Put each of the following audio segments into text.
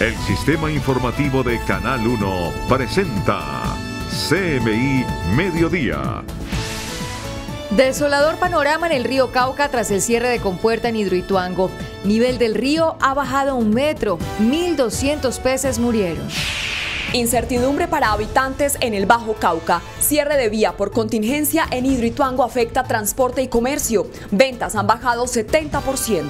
El sistema informativo de Canal 1 presenta CMI Mediodía. Desolador panorama en el río Cauca tras el cierre de compuerta en Hidroituango. Nivel del río ha bajado 1 metro, 1.200 peces murieron. Incertidumbre para habitantes en el Bajo Cauca. Cierre de vía por contingencia en Hidroituango afecta transporte y comercio. Ventas han bajado 70%.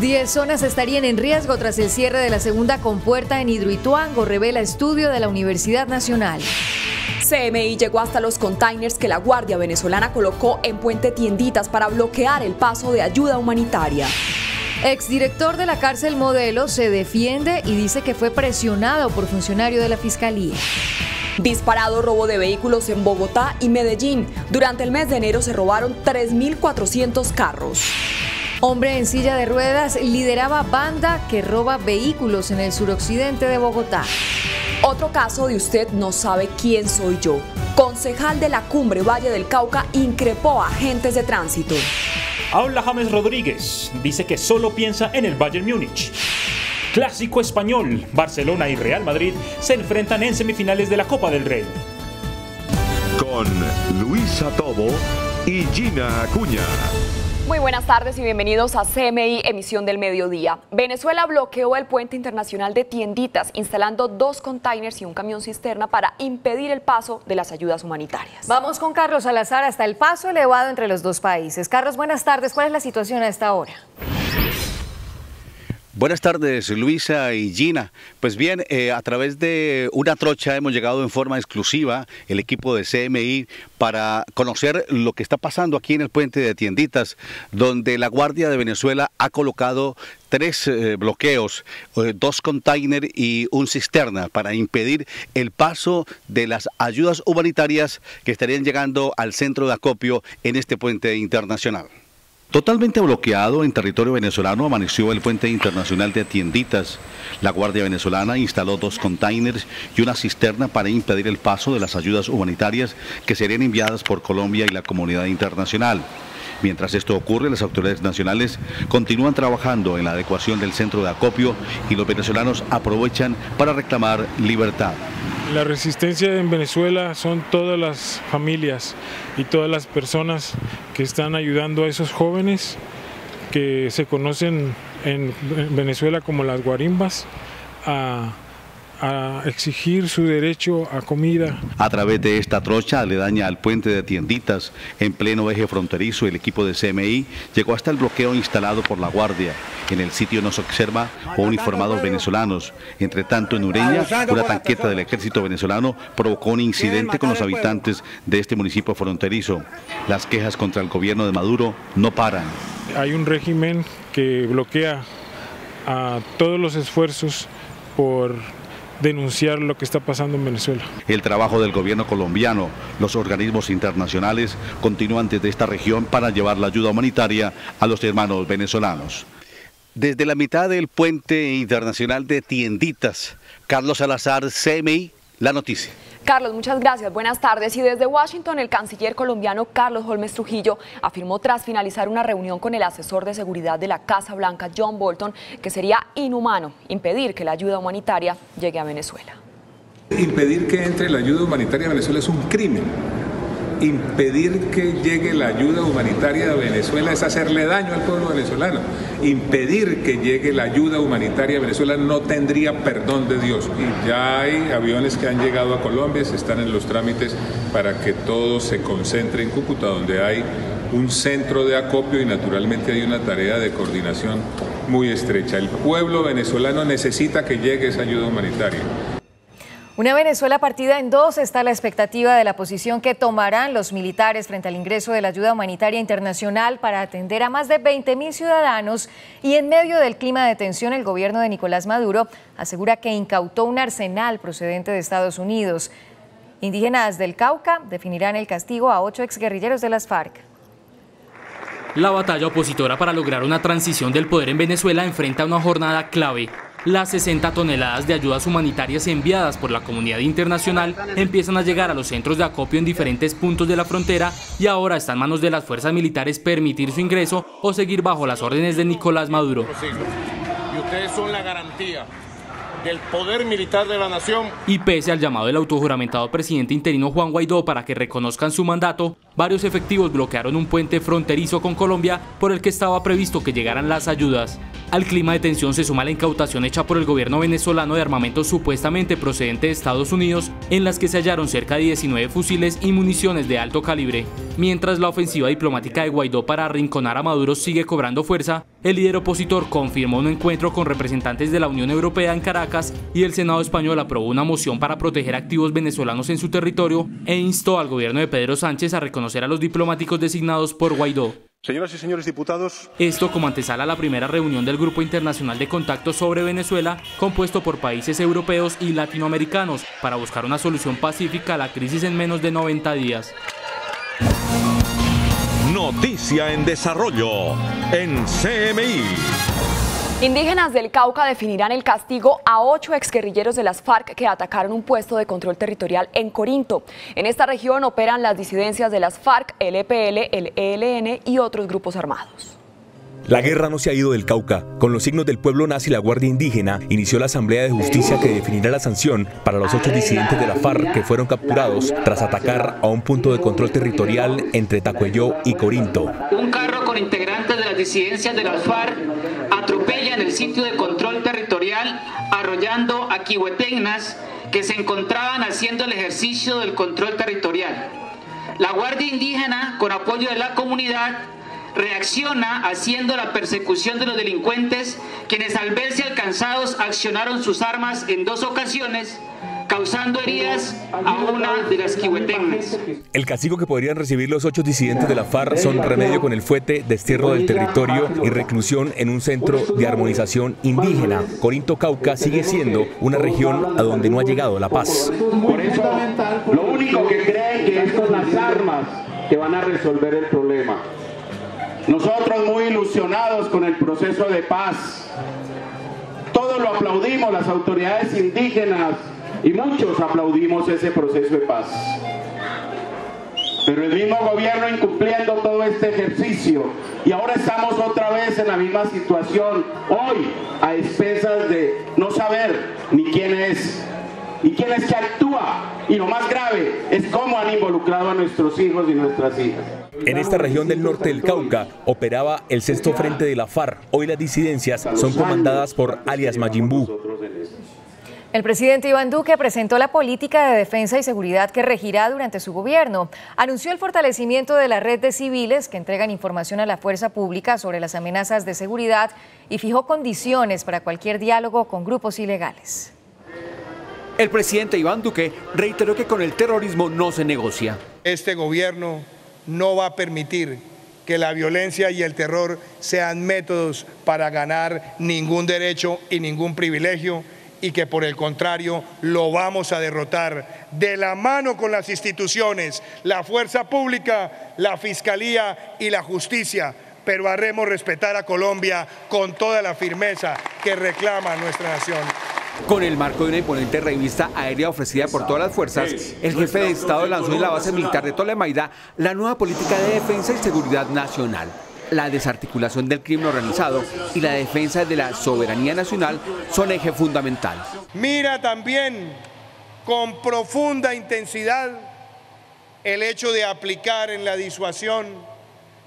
10 zonas estarían en riesgo tras el cierre de la segunda compuerta en Hidroituango, revela estudio de la Universidad Nacional. CMI llegó hasta los containers que la Guardia Venezolana colocó en Puente Tienditas para bloquear el paso de ayuda humanitaria. Exdirector de la cárcel Modelo se defiende y dice que fue presionado por funcionario de la Fiscalía. Disparado robo de vehículos en Bogotá y Medellín. Durante el mes de enero se robaron 3.400 carros. Hombre en silla de ruedas lideraba banda que roba vehículos en el suroccidente de Bogotá. Otro caso de usted no sabe quién soy yo. Concejal de la Cumbre Valle del Cauca increpó a agentes de tránsito. Habla James Rodríguez, dice que solo piensa en el Bayern Múnich. Clásico español, Barcelona y Real Madrid se enfrentan en semifinales de la Copa del Rey. Con Luisa Tobo y Gina Acuña. Muy buenas tardes y bienvenidos a CMI Emisión del Mediodía. Venezuela bloqueó el puente internacional de Tienditas, instalando 2 containers y un camión cisterna para impedir el paso de las ayudas humanitarias. Vamos con Carlos Salazar hasta el paso elevado entre los dos países. Carlos, buenas tardes. ¿Cuál es la situación a esta hora? Buenas tardes, Luisa y Gina. Pues bien, a través de una trocha hemos llegado en forma exclusiva, el equipo de CMI, para conocer lo que está pasando aquí en el puente de Tienditas, donde la Guardia de Venezuela ha colocado 3 bloqueos, 2 containers y un cisterna para impedir el paso de las ayudas humanitarias que estarían llegando al centro de acopio en este puente internacional. Totalmente bloqueado en territorio venezolano amaneció el puente internacional de Tienditas. La Guardia Venezolana instaló 2 containers y una cisterna para impedir el paso de las ayudas humanitarias que serían enviadas por Colombia y la comunidad internacional. Mientras esto ocurre, las autoridades nacionales continúan trabajando en la adecuación del centro de acopio y los venezolanos aprovechan para reclamar libertad. La resistencia en Venezuela son todas las familias y todas las personas que están ayudando a esos jóvenes que se conocen en Venezuela como las guarimbas a exigir su derecho a comida. A través de esta trocha aledaña al puente de Tienditas, en pleno eje fronterizo, el equipo de CMI llegó hasta el bloqueo instalado por la Guardia. En el sitio nos observa uniformados venezolanos. Entre tanto, en Ureña, una tanqueta del ejército venezolano provocó un incidente con los habitantes de este municipio fronterizo. Las quejas contra el gobierno de Maduro no paran. Hay un régimen que bloquea a todos los esfuerzos por denunciar lo que está pasando en Venezuela. El trabajo del gobierno colombiano, los organismos internacionales continúan desde esta región para llevar la ayuda humanitaria a los hermanos venezolanos. Desde la mitad del puente internacional de Tienditas, Carlos Salazar, CMI, la noticia. Carlos, muchas gracias. Buenas tardes. Y desde Washington, el canciller colombiano Carlos Holmes Trujillo afirmó tras finalizar una reunión con el asesor de seguridad de la Casa Blanca, John Bolton, que sería inhumano impedir que la ayuda humanitaria llegue a Venezuela. Impedir que entre la ayuda humanitaria a Venezuela es un crimen. Impedir que llegue la ayuda humanitaria a Venezuela es hacerle daño al pueblo venezolano. Impedir que llegue la ayuda humanitaria a Venezuela no tendría perdón de Dios. Y ya hay aviones que han llegado a Colombia, se están en los trámites para que todo se concentre en Cúcuta, donde hay un centro de acopio y naturalmente hay una tarea de coordinación muy estrecha. El pueblo venezolano necesita que llegue esa ayuda humanitaria. Una Venezuela partida en 2 está la expectativa de la posición que tomarán los militares frente al ingreso de la ayuda humanitaria internacional para atender a más de 20.000 ciudadanos y en medio del clima de tensión el gobierno de Nicolás Maduro asegura que incautó un arsenal procedente de Estados Unidos. Indígenas del Cauca definirán el castigo a 8 exguerrilleros de las FARC. La batalla opositora para lograr una transición del poder en Venezuela enfrenta una jornada clave. Las 60 toneladas de ayudas humanitarias enviadas por la comunidad internacional empiezan a llegar a los centros de acopio en diferentes puntos de la frontera y ahora está en manos de las fuerzas militares permitir su ingreso o seguir bajo las órdenes de Nicolás Maduro. Y ustedes son la garantía del poder militar de la nación. Y pese al llamado del autojuramentado presidente interino Juan Guaidó para que reconozcan su mandato, varios efectivos bloquearon un puente fronterizo con Colombia por el que estaba previsto que llegaran las ayudas. Al clima de tensión se suma la incautación hecha por el gobierno venezolano de armamento supuestamente procedente de Estados Unidos, en las que se hallaron cerca de 19 fusiles y municiones de alto calibre. Mientras la ofensiva diplomática de Guaidó para arrinconar a Maduro sigue cobrando fuerza, el líder opositor confirmó un encuentro con representantes de la Unión Europea en Caracas y el Senado español aprobó una moción para proteger activos venezolanos en su territorio e instó al gobierno de Pedro Sánchez a reconocer a los diplomáticos designados por Guaidó. Señoras y señores diputados. Esto como antesala a la primera reunión del Grupo Internacional de Contacto sobre Venezuela, compuesto por países europeos y latinoamericanos, para buscar una solución pacífica a la crisis en menos de 90 días. Noticia en desarrollo en CMI. Indígenas del Cauca definirán el castigo a 8 exguerrilleros de las FARC que atacaron un puesto de control territorial en Corinto. En esta región operan las disidencias de las FARC, el EPL, el ELN y otros grupos armados. La guerra no se ha ido del Cauca. Con los signos del pueblo nazi, la Guardia Indígena inició la Asamblea de Justicia que definirá la sanción para los 8 disidentes de la FARC que fueron capturados tras atacar a un punto de control territorial entre Tacuelló y Corinto. Un carro con integrantes de las disidencias de las FARC atropella en el sitio de control territorial, arrollando a quihuetegnas que se encontraban haciendo el ejercicio del control territorial. La Guardia Indígena, con apoyo de la comunidad, reacciona haciendo la persecución de los delincuentes, quienes al verse alcanzados accionaron sus armas en 2 ocasiones, causando heridas a una de las quihuetegnas. El castigo que podrían recibir los 8 disidentes de la FARC son remedio con el fuete, destierro del territorio y reclusión en un centro de armonización indígena. Corinto Cauca sigue siendo una región a donde no ha llegado la paz. Por eso, lo único que creen que son las armas que van a resolver el problema. Nosotros muy ilusionados con el proceso de paz, todos lo aplaudimos, las autoridades indígenas y muchos aplaudimos ese proceso de paz. Pero el mismo gobierno incumpliendo todo este ejercicio y ahora estamos otra vez en la misma situación, hoy a expensas de no saber ni quién es y quién es que actúa, y lo más grave es cómo han involucrado a nuestros hijos y nuestras hijas. En esta región del norte del Cauca operaba el 6º Frente de la FARC. Hoy las disidencias son comandadas por alias Mayimbu. El presidente Iván Duque presentó la política de defensa y seguridad que regirá durante su gobierno. Anunció el fortalecimiento de la red de civiles que entregan información a la fuerza pública sobre las amenazas de seguridad y fijó condiciones para cualquier diálogo con grupos ilegales. El presidente Iván Duque reiteró que con el terrorismo no se negocia. Este gobierno no va a permitir que la violencia y el terror sean métodos para ganar ningún derecho y ningún privilegio, y que por el contrario lo vamos a derrotar de la mano con las instituciones, la fuerza pública, la fiscalía y la justicia, pero haremos respetar a Colombia con toda la firmeza que reclama nuestra nación. Con el marco de una imponente revista aérea ofrecida por todas las fuerzas, el jefe de Estado lanzó en la base militar de Tolemaida la nueva política de defensa y seguridad nacional. La desarticulación del crimen organizado y la defensa de la soberanía nacional son eje fundamental. Mira también con profunda intensidad el hecho de aplicar en la disuasión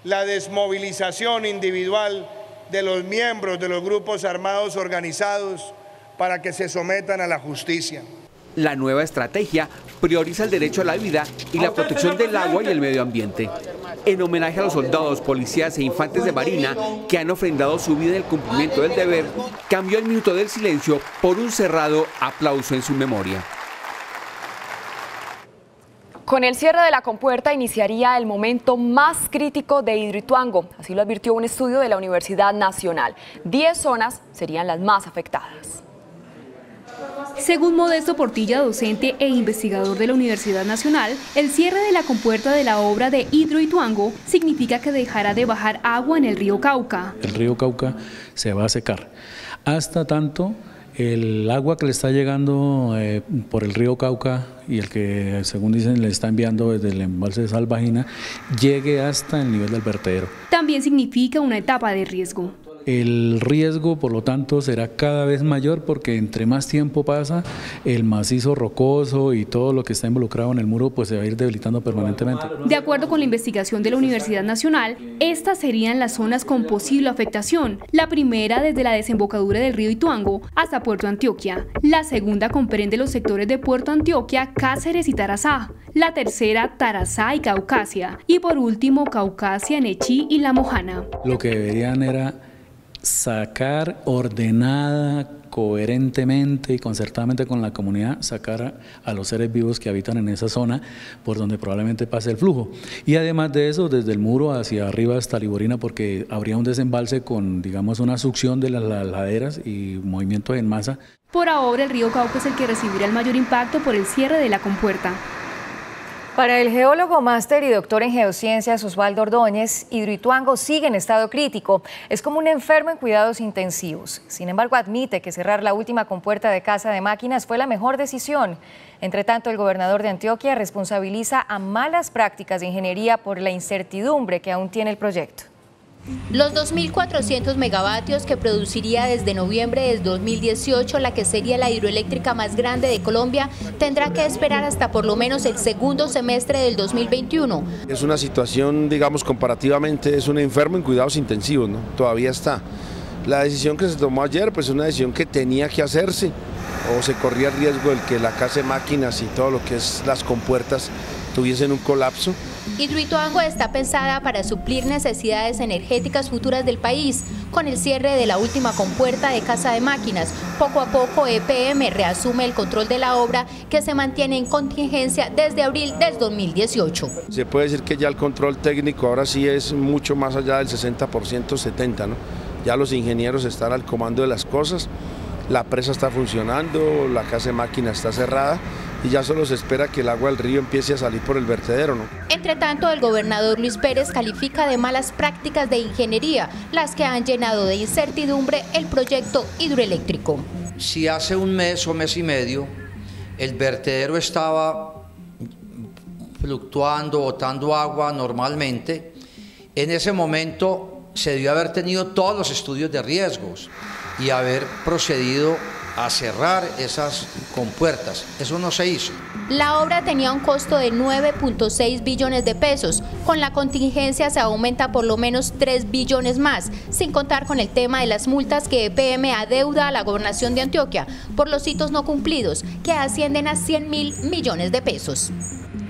la desmovilización individual de los miembros de los grupos armados organizados para que se sometan a la justicia. La nueva estrategia prioriza el derecho a la vida y la protección del agua y el medio ambiente. En homenaje a los soldados, policías e infantes de marina que han ofrendado su vida en el cumplimiento del deber, cambió el minuto del silencio por un cerrado aplauso en su memoria. Con el cierre de la compuerta iniciaría el momento más crítico de Hidroituango, así lo advirtió un estudio de la Universidad Nacional. 10 zonas serían las más afectadas. Según Modesto Portilla, docente e investigador de la Universidad Nacional, el cierre de la compuerta de la obra de Hidroituango significa que dejará de bajar agua en el río Cauca. El río Cauca se va a secar. Hasta tanto el agua que le está llegando por el río Cauca y el que, según dicen, le está enviando desde el embalse de Salvajina, llegue hasta el nivel del vertedero. También significa una etapa de riesgo. El riesgo, por lo tanto, será cada vez mayor porque entre más tiempo pasa, el macizo rocoso y todo lo que está involucrado en el muro pues se va a ir debilitando permanentemente. De acuerdo con la investigación de la Universidad Nacional, estas serían las zonas con posible afectación. La primera desde la desembocadura del río Ituango hasta Puerto Antioquia. La segunda comprende los sectores de Puerto Antioquia, Cáceres y Tarazá. La tercera, Tarazá y Caucasia. Y por último, Caucasia, Nechí y La Mojana. Lo que deberían era sacar ordenada, coherentemente y concertadamente con la comunidad, sacar a los seres vivos que habitan en esa zona por donde probablemente pase el flujo. Y además de eso, desde el muro hacia arriba hasta Liborina, porque habría un desembalse con, digamos, una succión de las laderas y movimiento en masa. Por ahora, el río Cauca es el que recibirá el mayor impacto por el cierre de la compuerta. Para el geólogo máster y doctor en geociencias Osvaldo Ordóñez, Hidroituango sigue en estado crítico. Es como un enfermo en cuidados intensivos. Sin embargo, admite que cerrar la última compuerta de Casa de Máquinas fue la mejor decisión. Entre tanto, el gobernador de Antioquia responsabiliza a malas prácticas de ingeniería por la incertidumbre que aún tiene el proyecto. Los 2.400 megavatios que produciría desde noviembre de 2018 la que sería la hidroeléctrica más grande de Colombia tendrá que esperar hasta por lo menos el segundo semestre del 2021. Es una situación, digamos, comparativamente es un enfermo en cuidados intensivos, ¿no? Todavía está. La decisión que se tomó ayer, pues es una decisión que tenía que hacerse o se corría el riesgo de que la Casa de Máquinas y todo lo que es las compuertas tuviesen un colapso. Hidroituango está pensada para suplir necesidades energéticas futuras del país. Con el cierre de la última compuerta de Casa de Máquinas, poco a poco EPM reasume el control de la obra que se mantiene en contingencia desde abril del 2018. Se puede decir que ya el control técnico ahora sí es mucho más allá del 60%, 70%, ¿no? Ya los ingenieros están al comando de las cosas, la presa está funcionando, la Casa de Máquinas está cerrada y ya solo se espera que el agua del río empiece a salir por el vertedero, ¿no? Entre tanto, el gobernador Luis Pérez califica de malas prácticas de ingeniería las que han llenado de incertidumbre el proyecto hidroeléctrico. Si hace un mes o mes y medio el vertedero estaba fluctuando, botando agua normalmente, en ese momento se debió haber tenido todos los estudios de riesgos y haber procedido a cerrar esas compuertas. Eso no se hizo. La obra tenía un costo de 9.6 billones de pesos. Con la contingencia se aumenta por lo menos 3 billones más, sin contar con el tema de las multas que EPM adeuda a la gobernación de Antioquia por los hitos no cumplidos, que ascienden a 100.000 millones de pesos.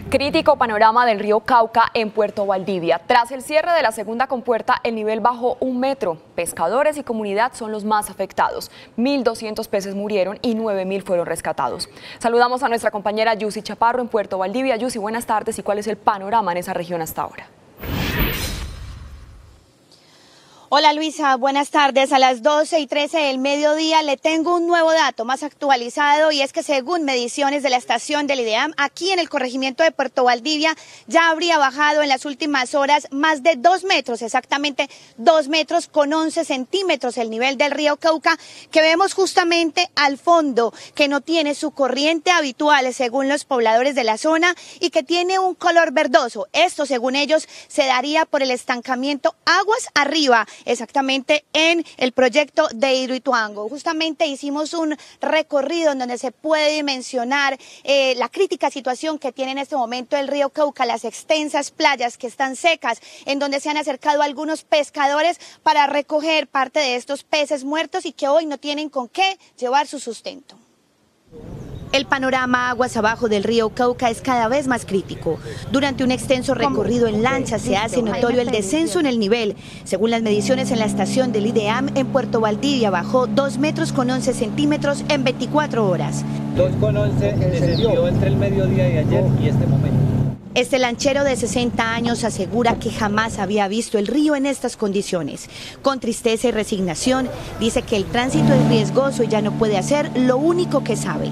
Crítico panorama del río Cauca en Puerto Valdivia. Tras el cierre de la segunda compuerta, el nivel bajó 1 metro. Pescadores y comunidad son los más afectados. 1.200 peces murieron y 9.000 fueron rescatados. Saludamos a nuestra compañera Yusi Chaparro en Puerto Valdivia. Yusi, buenas tardes. ¿Y cuál es el panorama en esa región hasta ahora? Hola Luisa, buenas tardes. A las 12:13 del mediodía le tengo un nuevo dato más actualizado y es que según mediciones de la estación del IDEAM, aquí en el corregimiento de Puerto Valdivia ya habría bajado en las últimas horas más de 2 metros, exactamente 2 metros con 11 centímetros el nivel del río Cauca que vemos justamente al fondo, que no tiene su corriente habitual según los pobladores de la zona y que tiene un color verdoso. Esto según ellos se daría por el estancamiento aguas arriba, exactamente en el proyecto de Hidroituango. Justamente hicimos un recorrido en donde se puede dimensionar la crítica situación que tiene en este momento el río Cauca, las extensas playas que están secas, en donde se han acercado algunos pescadores para recoger parte de estos peces muertos y que hoy no tienen con qué llevar su sustento. El panorama aguas abajo del río Cauca es cada vez más crítico. Durante un extenso recorrido en lancha se hace notorio el descenso en el nivel. Según las mediciones en la estación del IDEAM, en Puerto Valdivia bajó 2 metros con 11 centímetros en 24 horas. 2,11 descendió entre el mediodía de ayer y este momento. Este lanchero de 60 años asegura que jamás había visto el río en estas condiciones. Con tristeza y resignación, dice que el tránsito es riesgoso y ya no puede hacer lo único que sabe.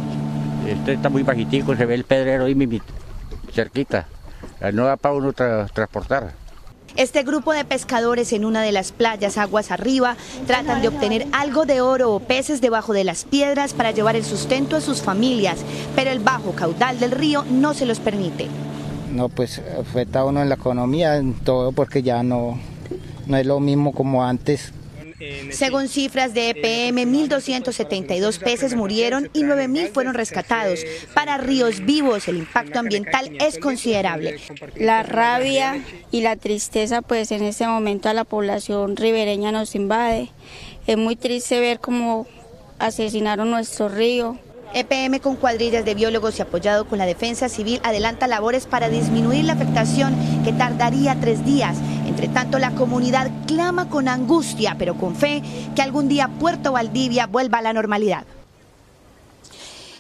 Este está muy bajitico, se ve el pedrero ahí cerquita, no da para uno transportar. Este grupo de pescadores en una de las playas aguas arriba tratan de obtener algo de oro o peces debajo de las piedras para llevar el sustento a sus familias, pero el bajo caudal del río no se los permite. No, pues afecta a uno en la economía, en todo, porque ya no es lo mismo como antes. Según cifras de EPM, 1.272 peces murieron y 9.000 fueron rescatados. Para Ríos Vivos, el impacto ambiental es considerable. La rabia y la tristeza, pues en este momento a la población ribereña nos invade. Es muy triste ver cómo asesinaron nuestro río. EPM, con cuadrillas de biólogos y apoyado con la Defensa Civil, adelanta labores para disminuir la afectación que tardaría 3 días. Entre tanto, la comunidad clama con angustia, pero con fe, que algún día Puerto Valdivia vuelva a la normalidad.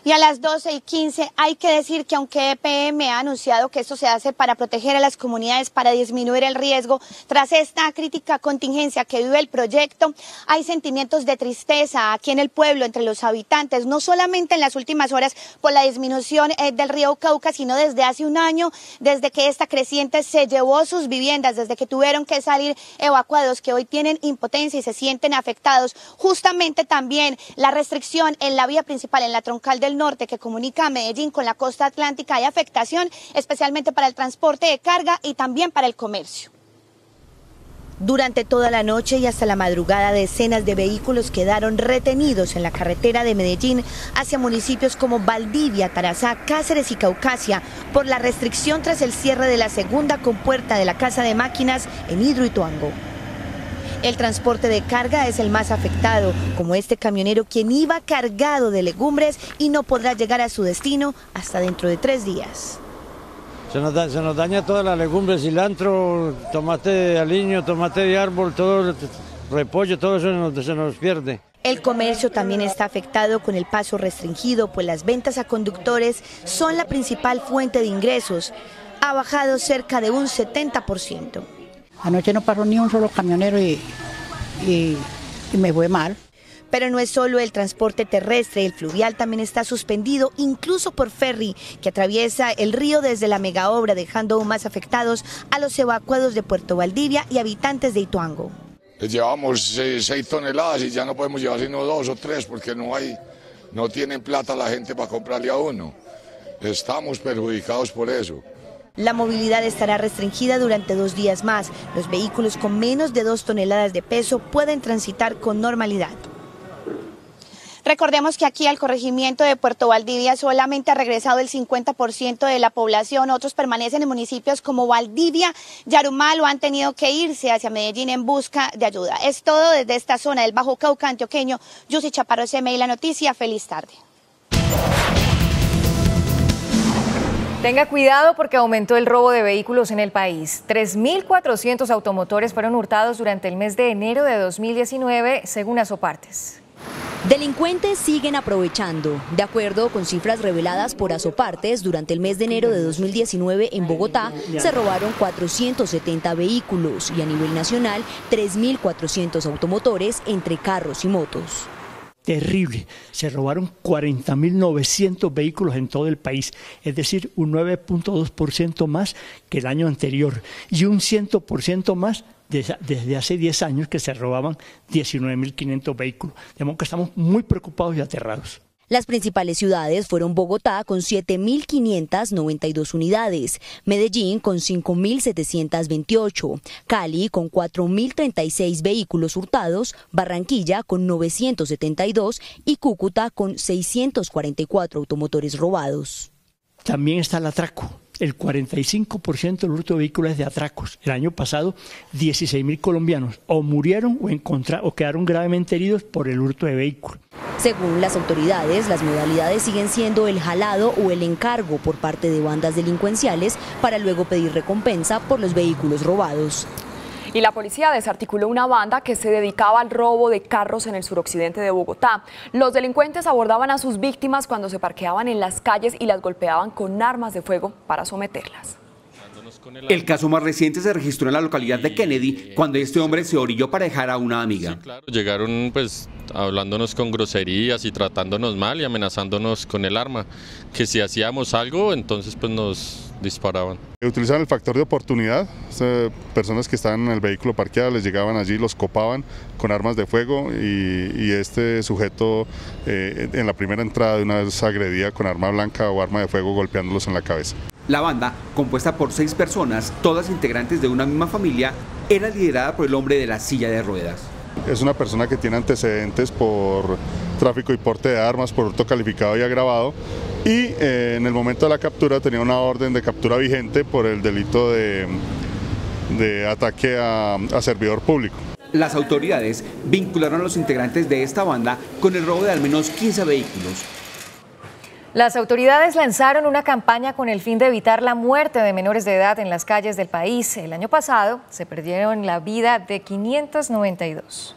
Y a las 12:15 hay que decir que aunque EPM ha anunciado que esto se hace para proteger a las comunidades, para disminuir el riesgo, tras esta crítica contingencia que vive el proyecto, hay sentimientos de tristeza aquí en el pueblo, entre los habitantes, no solamente en las últimas horas por la disminución del río Cauca, sino desde hace un año, desde que esta creciente se llevó sus viviendas, desde que tuvieron que salir evacuados, que hoy tienen impotencia y se sienten afectados. Justamente también la restricción en la vía principal, en la troncal del norte que comunica a Medellín con la costa atlántica, hay afectación especialmente para el transporte de carga y también para el comercio. Durante toda la noche y hasta la madrugada, decenas de vehículos quedaron retenidos en la carretera de Medellín hacia municipios como Valdivia, Tarazá, Cáceres y Caucasia por la restricción tras el cierre de la segunda compuerta de la Casa de Máquinas en Hidroituango. El transporte de carga es el más afectado, como este camionero quien iba cargado de legumbres y no podrá llegar a su destino hasta dentro de 3 días. Se nos daña toda la legumbre, cilantro, tomate de aliño, tomate de árbol, todo repollo, todo eso se nos pierde. El comercio también está afectado con el paso restringido, pues las ventas a conductores son la principal fuente de ingresos. Ha bajado cerca de un 70%. Anoche no pasó ni un solo camionero y me fue mal. Pero no es solo el transporte terrestre, el fluvial también está suspendido, incluso por ferry, que atraviesa el río desde la megaobra, dejando aún más afectados a los evacuados de Puerto Valdivia y habitantes de Ituango. Llevamos 6 toneladas y ya no podemos llevar sino 2 o 3 porque no tienen plata la gente para comprarle a uno. Estamos perjudicados por eso. La movilidad estará restringida durante 2 días más. Los vehículos con menos de 2 toneladas de peso pueden transitar con normalidad. Recordemos que aquí al corregimiento de Puerto Valdivia solamente ha regresado el 50% de la población. Otros permanecen en municipios como Valdivia, Yarumal o han tenido que irse hacia Medellín en busca de ayuda. Es todo desde esta zona del Bajo Cauca antioqueño. Yusi Chaparro, CMI La Noticia. Feliz tarde. Tenga cuidado porque aumentó el robo de vehículos en el país. 3.400 automotores fueron hurtados durante el mes de enero de 2019, según Asopartes. Delincuentes siguen aprovechando. De acuerdo con cifras reveladas por Asopartes, durante el mes de enero de 2019 en Bogotá se robaron 470 vehículos y a nivel nacional 3.400 automotores entre carros y motos. Terrible, se robaron 40.900 vehículos en todo el país, es decir, un 9.2% más que el año anterior y un 100% más desde hace 10 años que se robaban 19.500 vehículos. De modo que estamos muy preocupados y aterrados. Las principales ciudades fueron Bogotá con 7.592 unidades, Medellín con 5.728, Cali con 4.036 vehículos hurtados, Barranquilla con 972 y Cúcuta con 644 automotores robados. También está el atraco. El 45% del hurto de vehículos es de atracos. El año pasado, 16.000 colombianos o murieron o quedaron gravemente heridos por el hurto de vehículos. Según las autoridades, las modalidades siguen siendo el jalado o el encargo por parte de bandas delincuenciales para luego pedir recompensa por los vehículos robados. Y la policía desarticuló una banda que se dedicaba al robo de carros en el suroccidente de Bogotá. Los delincuentes abordaban a sus víctimas cuando se parqueaban en las calles y las golpeaban con armas de fuego para someterlas. El caso más reciente se registró en la localidad de Kennedy, cuando este hombre se orilló para dejar a una amiga. Sí, claro. Llegaron pues hablándonos con groserías y tratándonos mal y amenazándonos con el arma, que si hacíamos algo entonces pues nos disparaban. Utilizaban el factor de oportunidad, personas que estaban en el vehículo parqueado les llegaban allí, los copaban con armas de fuego y este sujeto en la primera entrada de una vez agredía con arma blanca o arma de fuego golpeándolos en la cabeza. La banda, compuesta por 6 personas, todas integrantes de una misma familia, era liderada por el hombre de la silla de ruedas. Es una persona que tiene antecedentes por tráfico y porte de armas, por hurto calificado y agravado, y en el momento de la captura tenía una orden de captura vigente por el delito de ataque a servidor público. Las autoridades vincularon a los integrantes de esta banda con el robo de al menos 15 vehículos. Las autoridades lanzaron una campaña con el fin de evitar la muerte de menores de edad en las calles del país. El año pasado se perdieron la vida de 592.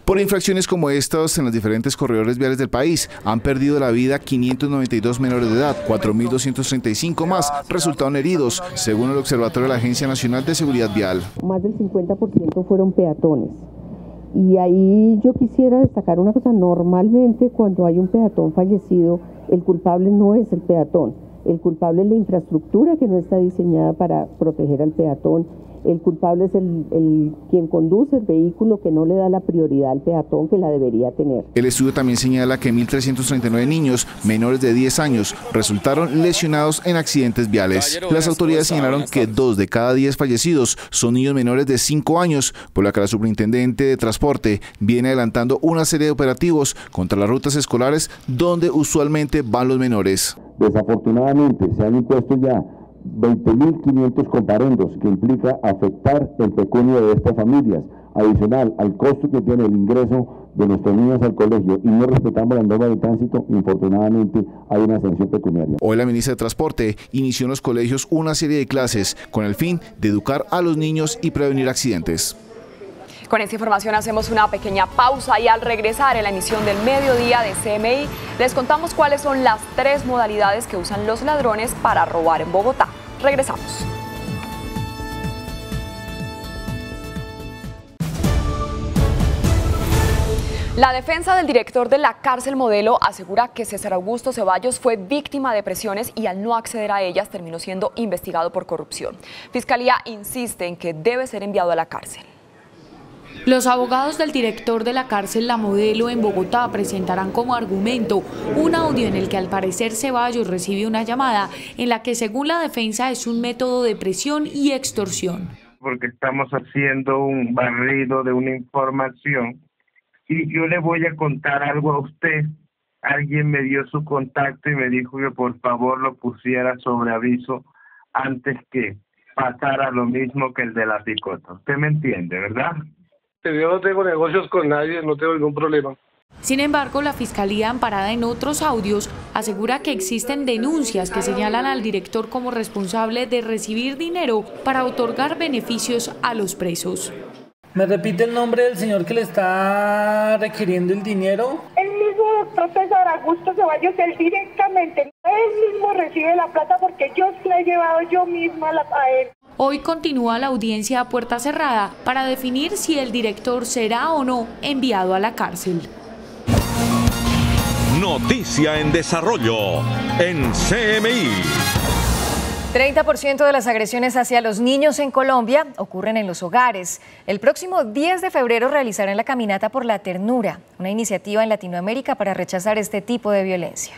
Por infracciones como estas en los diferentes corredores viales del país han perdido la vida 592 menores de edad, 4.235 más resultaron heridos, según el observatorio de la Agencia Nacional de Seguridad Vial. Más del 50% fueron peatones. Y ahí yo quisiera destacar una cosa: normalmente cuando hay un peatón fallecido, el culpable no es el peatón, el culpable es la infraestructura que no está diseñada para proteger al peatón. El culpable es quien conduce el vehículo, que no le da la prioridad al peatón que la debería tener. El estudio también señala que 1.339 niños menores de 10 años resultaron lesionados en accidentes viales. Las autoridades señalaron que 2 de cada 10 fallecidos son niños menores de 5 años, por lo que la superintendente de transporte viene adelantando una serie de operativos contra las rutas escolares donde usualmente van los menores. Desafortunadamente se han impuesto ya 20.500 comparendos, que implica afectar el pecunio de estas familias, adicional al costo que tiene el ingreso de nuestros niños al colegio, y no respetamos las normas de tránsito. Infortunadamente hay una sanción pecuniaria. Hoy la ministra de Transporte inició en los colegios una serie de clases con el fin de educar a los niños y prevenir accidentes. Con esta información hacemos una pequeña pausa y al regresar en la emisión del mediodía de CMI les contamos cuáles son las 3 modalidades que usan los ladrones para robar en Bogotá. Regresamos. La defensa del director de la cárcel Modelo asegura que César Augusto Ceballos fue víctima de presiones y al no acceder a ellas terminó siendo investigado por corrupción. Fiscalía insiste en que debe ser enviado a la cárcel. Los abogados del director de la cárcel La Modelo en Bogotá presentarán como argumento un audio en el que al parecer Ceballos recibe una llamada en la que, según la defensa, es un método de presión y extorsión. Porque estamos haciendo un barrido de una información y yo le voy a contar algo a usted. Alguien me dio su contacto y me dijo que por favor lo pusiera sobre aviso antes que pasara lo mismo que el de la picota. Usted me entiende, ¿verdad? Yo no tengo negocios con nadie, no tengo ningún problema. Sin embargo, la Fiscalía, amparada en otros audios, asegura que existen denuncias que señalan al director como responsable de recibir dinero para otorgar beneficios a los presos. ¿Me repite el nombre del señor que le está requiriendo el dinero? El mismo doctor César Augusto Ceballos, él directamente, él mismo recibe la plata porque yo la he llevado yo misma a él. Hoy continúa la audiencia a puerta cerrada para definir si el director será o no enviado a la cárcel. Noticia en desarrollo en CMI. 30% de las agresiones hacia los niños en Colombia ocurren en los hogares. El próximo 10 de febrero realizarán la Caminata por la Ternura, una iniciativa en Latinoamérica para rechazar este tipo de violencia.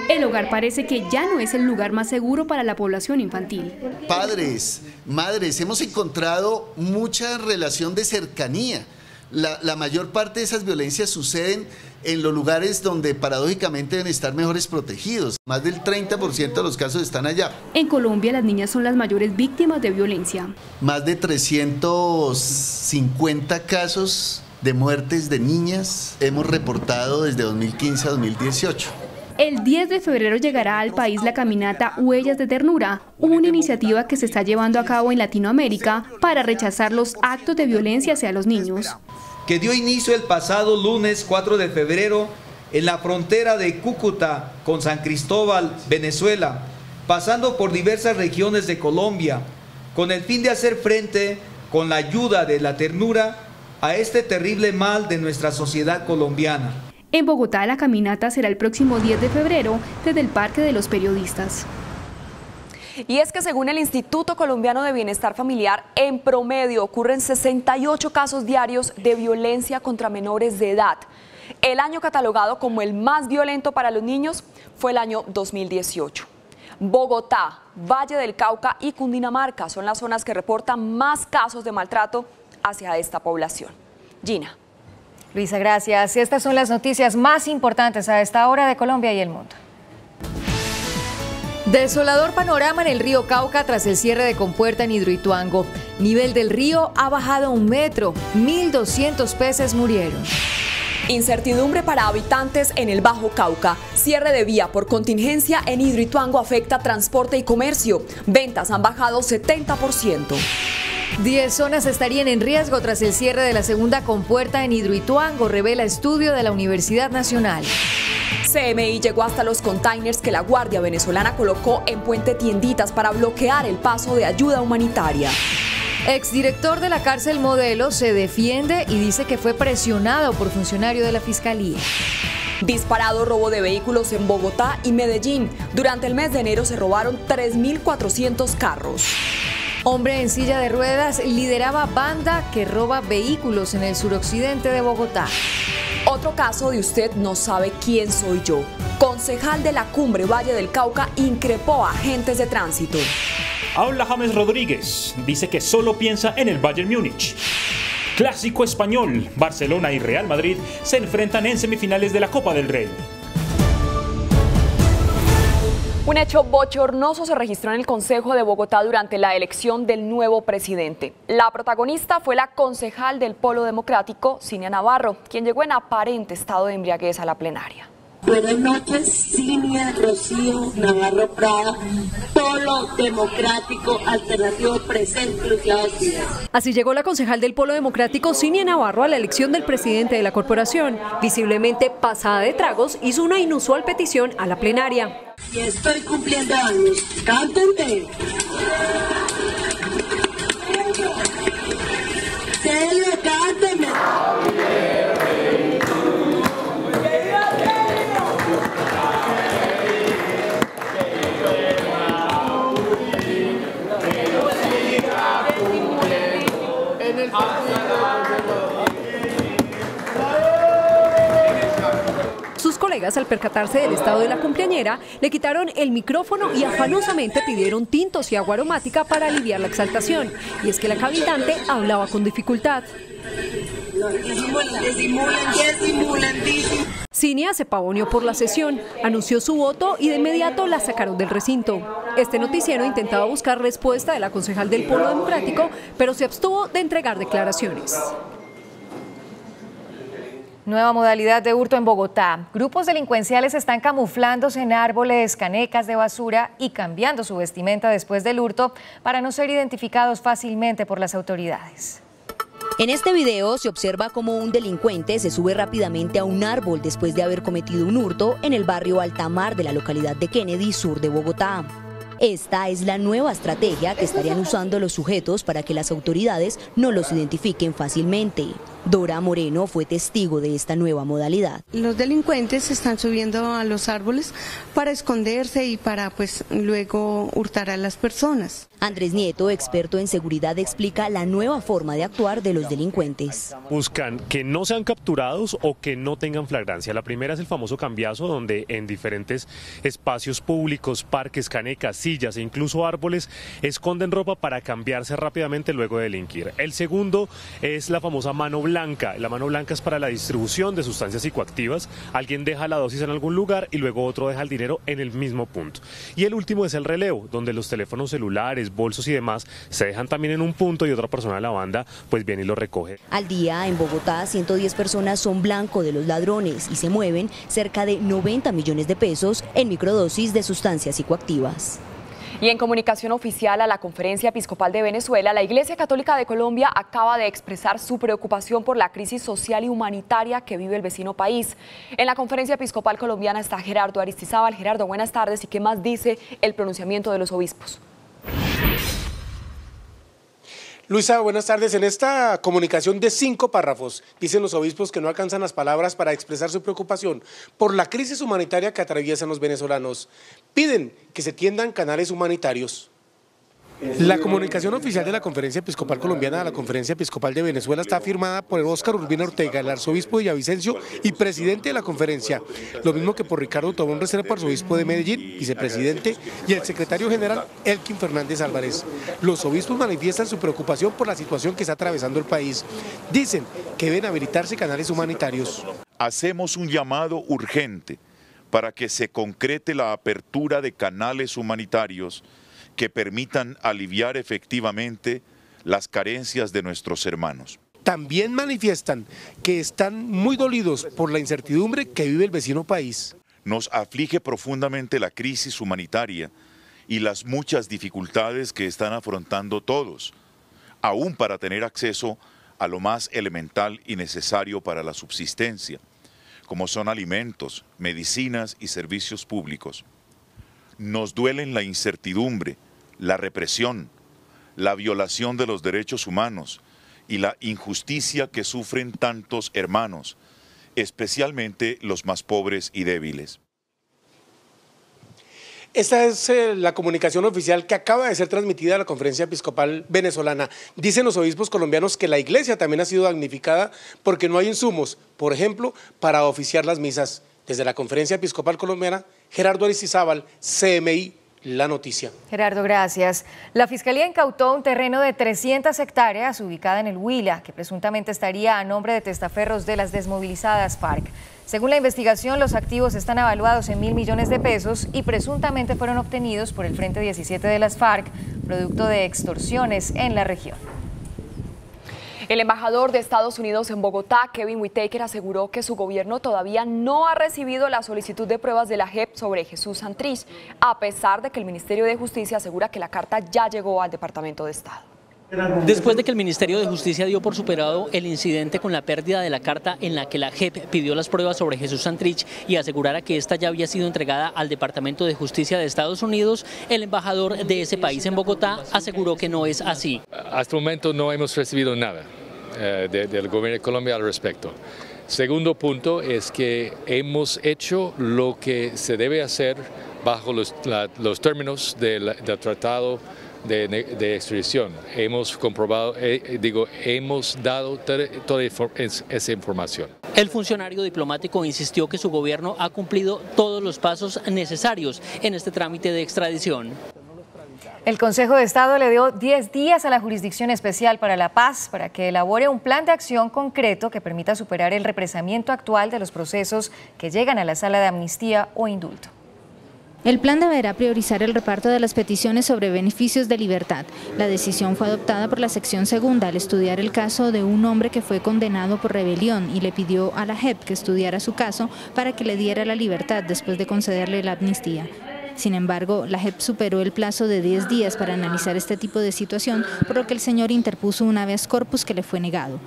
El hogar parece que ya no es el lugar más seguro para la población infantil. Padres, madres, hemos encontrado mucha relación de cercanía. La mayor parte de esas violencias suceden en los lugares donde paradójicamente deben estar mejores protegidos. Más del 30% de los casos están allá. En Colombia las niñas son las mayores víctimas de violencia. Más de 350 casos de muertes de niñas hemos reportado desde 2015 a 2018. El 10 de febrero llegará al país la caminata Huellas de Ternura, una iniciativa que se está llevando a cabo en Latinoamérica para rechazar los actos de violencia hacia los niños. Que dio inicio el pasado lunes 4 de febrero en la frontera de Cúcuta con San Cristóbal, Venezuela, pasando por diversas regiones de Colombia, con el fin de hacer frente, con la ayuda de la ternura, a este terrible mal de nuestra sociedad colombiana. En Bogotá la caminata será el próximo 10 de febrero desde el Parque de los Periodistas. Y es que según el Instituto Colombiano de Bienestar Familiar, en promedio ocurren 68 casos diarios de violencia contra menores de edad. El año catalogado como el más violento para los niños fue el año 2018. Bogotá, Valle del Cauca y Cundinamarca son las zonas que reportan más casos de maltrato hacia esta población. Gina. Luisa, gracias. Estas son las noticias más importantes a esta hora de Colombia y el mundo. Desolador panorama en el río Cauca tras el cierre de compuerta en Hidroituango. Nivel del río ha bajado 1 metro. 1.200 peces murieron. Incertidumbre para habitantes en el Bajo Cauca. Cierre de vía por contingencia en Hidroituango afecta transporte y comercio. Ventas han bajado 70%. 10 zonas estarían en riesgo tras el cierre de la segunda compuerta en Hidroituango, revela estudio de la Universidad Nacional. CMI llegó hasta los containers que la Guardia Venezolana colocó en Puente Tienditas para bloquear el paso de ayuda humanitaria. Exdirector de la cárcel Modelo se defiende y dice que fue presionado por funcionario de la Fiscalía. Disparado robo de vehículos en Bogotá y Medellín. Durante el mes de enero se robaron 3.400 carros. Hombre en silla de ruedas lideraba banda que roba vehículos en el suroccidente de Bogotá. Otro caso de usted no sabe quién soy yo. Concejal de la Cumbre Valle del Cauca increpó a agentes de tránsito. Habla James Rodríguez, dice que solo piensa en el Bayern Múnich. Clásico español, Barcelona y Real Madrid se enfrentan en semifinales de la Copa del Rey. Un hecho bochornoso se registró en el Consejo de Bogotá durante la elección del nuevo presidente. La protagonista fue la concejal del Polo Democrático, Cinia Navarro, quien llegó en aparente estado de embriaguez a la plenaria. Buenas noches, Cinia Rocío Navarro Prada, Polo Democrático Alternativo presente. Así llegó la concejal del Polo Democrático, Cinia Navarro, a la elección del presidente de la corporación. Visiblemente pasada de tragos, hizo una inusual petición a la plenaria. Y estoy cumpliendo años. ¡Cántenme! ¡Celia, cántenme! Sus colegas, al percatarse del estado de la cumpleañera, le quitaron el micrófono y afanosamente pidieron tintos y agua aromática para aliviar la exaltación. Y es que la cabiltante hablaba con dificultad. Cinia se pavoneó por la sesión, anunció su voto y de inmediato la sacaron del recinto. Este noticiero intentaba buscar respuesta de la concejal del Polo Democrático, pero se abstuvo de entregar declaraciones. Nueva modalidad de hurto en Bogotá. Grupos delincuenciales están camuflándose en árboles, canecas de basura y cambiando su vestimenta después del hurto para no ser identificados fácilmente por las autoridades. En este video se observa cómo un delincuente se sube rápidamente a un árbol después de haber cometido un hurto en el barrio Altamar de la localidad de Kennedy, sur de Bogotá. Esta es la nueva estrategia que estarían usando los sujetos para que las autoridades no los identifiquen fácilmente. Dora Moreno fue testigo de esta nueva modalidad. Los delincuentes se están subiendo a los árboles para esconderse y para luego hurtar a las personas. Andrés Nieto, experto en seguridad, explica la nueva forma de actuar de los delincuentes. Buscan que no sean capturados o que no tengan flagrancia. La primera es el famoso cambiazo, donde en diferentes espacios públicos, parques, canecas, sillas e incluso árboles esconden ropa para cambiarse rápidamente luego de delinquir. El segundo es la famosa mano blanca. La mano blanca es para la distribución de sustancias psicoactivas. Alguien deja la dosis en algún lugar y luego otro deja el dinero en el mismo punto. Y el último es el relevo, donde los teléfonos celulares, bolsos y demás se dejan también en un punto y otra persona de la banda pues viene y lo recoge. Al día en Bogotá 110 personas son blanco de los ladrones y se mueven cerca de 90 millones de pesos en microdosis de sustancias psicoactivas. Y en comunicación oficial a la Conferencia Episcopal de Venezuela, la Iglesia Católica de Colombia acaba de expresar su preocupación por la crisis social y humanitaria que vive el vecino país. En la Conferencia Episcopal colombiana está Gerardo Aristizábal. Gerardo, buenas tardes. ¿Y qué más dice el pronunciamiento de los obispos? Luisa, buenas tardes. En esta comunicación de 5 párrafos, dicen los obispos que no alcanzan las palabras para expresar su preocupación por la crisis humanitaria que atraviesan los venezolanos. Piden que se tiendan canales humanitarios. La comunicación oficial de la Conferencia Episcopal Colombiana, la Conferencia Episcopal de Venezuela, está firmada por Óscar Urbina Ortega, el arzobispo de Villavicencio y presidente de la conferencia, lo mismo que por Ricardo Tobón Restrepo, arzobispo de Medellín, vicepresidente, y el secretario general Elkin Fernández Álvarez. Los obispos manifiestan su preocupación por la situación que está atravesando el país. Dicen que deben habilitarse canales humanitarios. Hacemos un llamado urgente para que se concrete la apertura de canales humanitarios que permitan aliviar efectivamente las carencias de nuestros hermanos. También manifiestan que están muy dolidos por la incertidumbre que vive el vecino país. Nos aflige profundamente la crisis humanitaria y las muchas dificultades que están afrontando todos, aún para tener acceso a lo más elemental y necesario para la subsistencia, como son alimentos, medicinas y servicios públicos. Nos duelen la incertidumbre, la represión, la violación de los derechos humanos y la injusticia que sufren tantos hermanos, especialmente los más pobres y débiles. Esta es la comunicación oficial que acaba de ser transmitida a la Conferencia Episcopal Venezolana. Dicen los obispos colombianos que la iglesia también ha sido damnificada porque no hay insumos, por ejemplo, para oficiar las misas. Desde la Conferencia Episcopal Colombiana, Gerardo Aristizábal, CMI, La Noticia. Gerardo, gracias. La Fiscalía incautó un terreno de 300 hectáreas ubicada en el Huila, que presuntamente estaría a nombre de testaferros de las desmovilizadas FARC. Según la investigación, los activos están evaluados en 1.000 millones de pesos y presuntamente fueron obtenidos por el Frente 17 de las FARC, producto de extorsiones en la región. El embajador de Estados Unidos en Bogotá, Kevin Whitaker, aseguró que su gobierno todavía no ha recibido la solicitud de pruebas de la JEP sobre Jesús Santrich, a pesar de que el Ministerio de Justicia asegura que la carta ya llegó al Departamento de Estado. Después de que el Ministerio de Justicia dio por superado el incidente con la pérdida de la carta en la que la JEP pidió las pruebas sobre Jesús Santrich y asegurara que esta ya había sido entregada al Departamento de Justicia de Estados Unidos, el embajador de ese país en Bogotá aseguró que no es así. Hasta el momento no hemos recibido nada del gobierno de Colombia al respecto. Segundo punto es que hemos hecho lo que se debe hacer bajo los términos del tratado de extradición. Hemos comprobado, hemos dado toda esa información. El funcionario diplomático insistió que su gobierno ha cumplido todos los pasos necesarios en este trámite de extradición. El Consejo de Estado le dio 10 días a la Jurisdicción Especial para la Paz para que elabore un plan de acción concreto que permita superar el represamiento actual de los procesos que llegan a la sala de amnistía o indulto. El plan deberá priorizar el reparto de las peticiones sobre beneficios de libertad. La decisión fue adoptada por la sección segunda al estudiar el caso de un hombre que fue condenado por rebelión y le pidió a la JEP que estudiara su caso para que le diera la libertad después de concederle la amnistía. Sin embargo, la JEP superó el plazo de 10 días para analizar este tipo de situación, por lo que el señor interpuso un habeas corpus que le fue negado.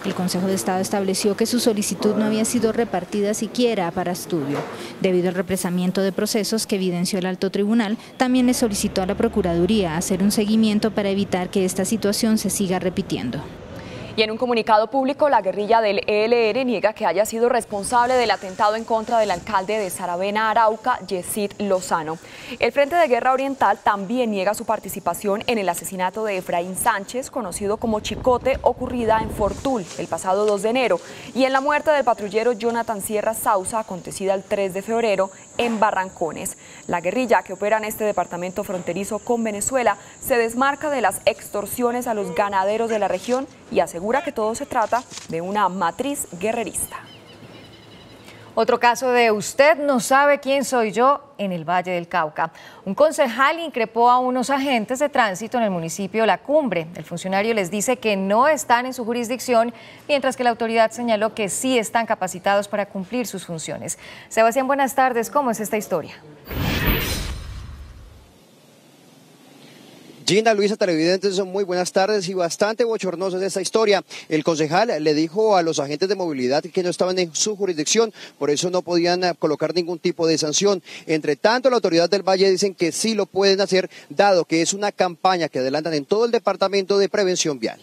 El Consejo de Estado estableció que su solicitud no había sido repartida siquiera para estudio. Debido al represamiento de procesos que evidenció el alto tribunal, también le solicitó a la Procuraduría hacer un seguimiento para evitar que esta situación se siga repitiendo. Y en un comunicado público, la guerrilla del ELN niega que haya sido responsable del atentado en contra del alcalde de Saravena, Arauca, Yesid Lozano. El Frente de Guerra Oriental también niega su participación en el asesinato de Efraín Sánchez, conocido como Chicote, ocurrida en Fortul el pasado 2 de enero, y en la muerte del patrullero Jonathan Sierra Sauza, acontecida el 3 de febrero en Barrancones. La guerrilla, que opera en este departamento fronterizo con Venezuela, se desmarca de las extorsiones a los ganaderos de la región y asegura que todo se trata de una matriz guerrerista. Otro caso de usted no sabe quién soy yo en el Valle del Cauca. Un concejal increpó a unos agentes de tránsito en el municipio La Cumbre. El funcionario les dice que no están en su jurisdicción, mientras que la autoridad señaló que sí están capacitados para cumplir sus funciones. Sebastián, buenas tardes. ¿Cómo es esta historia? Gina, Luisa, televidentes, muy buenas tardes y bastante bochornosa es esta historia. El concejal le dijo a los agentes de movilidad que no estaban en su jurisdicción, por eso no podían colocar ningún tipo de sanción. Entre tanto, la autoridad del Valle dicen que sí lo pueden hacer, dado que es una campaña que adelantan en todo el departamento de prevención vial.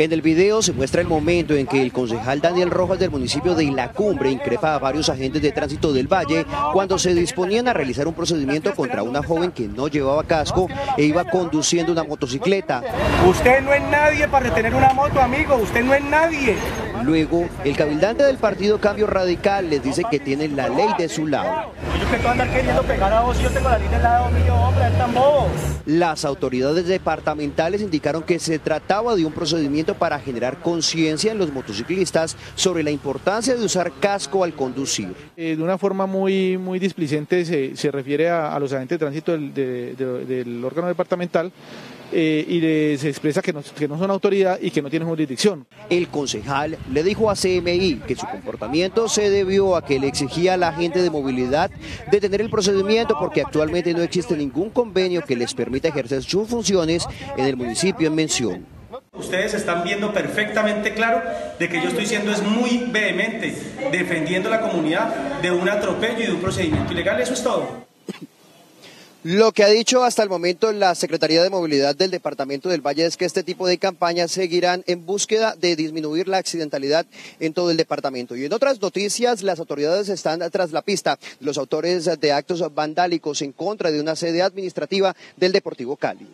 En el video se muestra el momento en que el concejal Daniel Rojas del municipio de La Cumbre increpa a varios agentes de tránsito del Valle cuando se disponían a realizar un procedimiento contra una joven que no llevaba casco e iba conduciendo una motocicleta. Usted no es nadie para detener una moto, amigo, usted no es nadie. Luego, el cabildante del partido Cambio Radical les dice que tienen la ley de su lado. Ellos que tú andas queriendo pegar a vos y yo tengo la ley del lado mío, hombre, es tan bobo. Las autoridades departamentales indicaron que se trataba de un procedimiento para generar conciencia en los motociclistas sobre la importancia de usar casco al conducir. De una forma muy displicente se refiere a los agentes de tránsito del órgano departamental y se expresa que no son autoridad y que no tienen jurisdicción. El concejal le dijo a CMI que su comportamiento se debió a que le exigía a la agente de movilidad detener el procedimiento porque actualmente no existe ningún convenio que les permita ejercer sus funciones en el municipio en mención. Ustedes están viendo perfectamente claro de que yo estoy siendo muy vehemente defendiendo a la comunidad de un atropello y de un procedimiento ilegal, eso es todo. Lo que ha dicho hasta el momento la Secretaría de Movilidad del Departamento del Valle es que este tipo de campañas seguirán en búsqueda de disminuir la accidentalidad en todo el departamento. Y en otras noticias, las autoridades están tras la pista de los autores de actos vandálicos en contra de una sede administrativa del Deportivo Cali.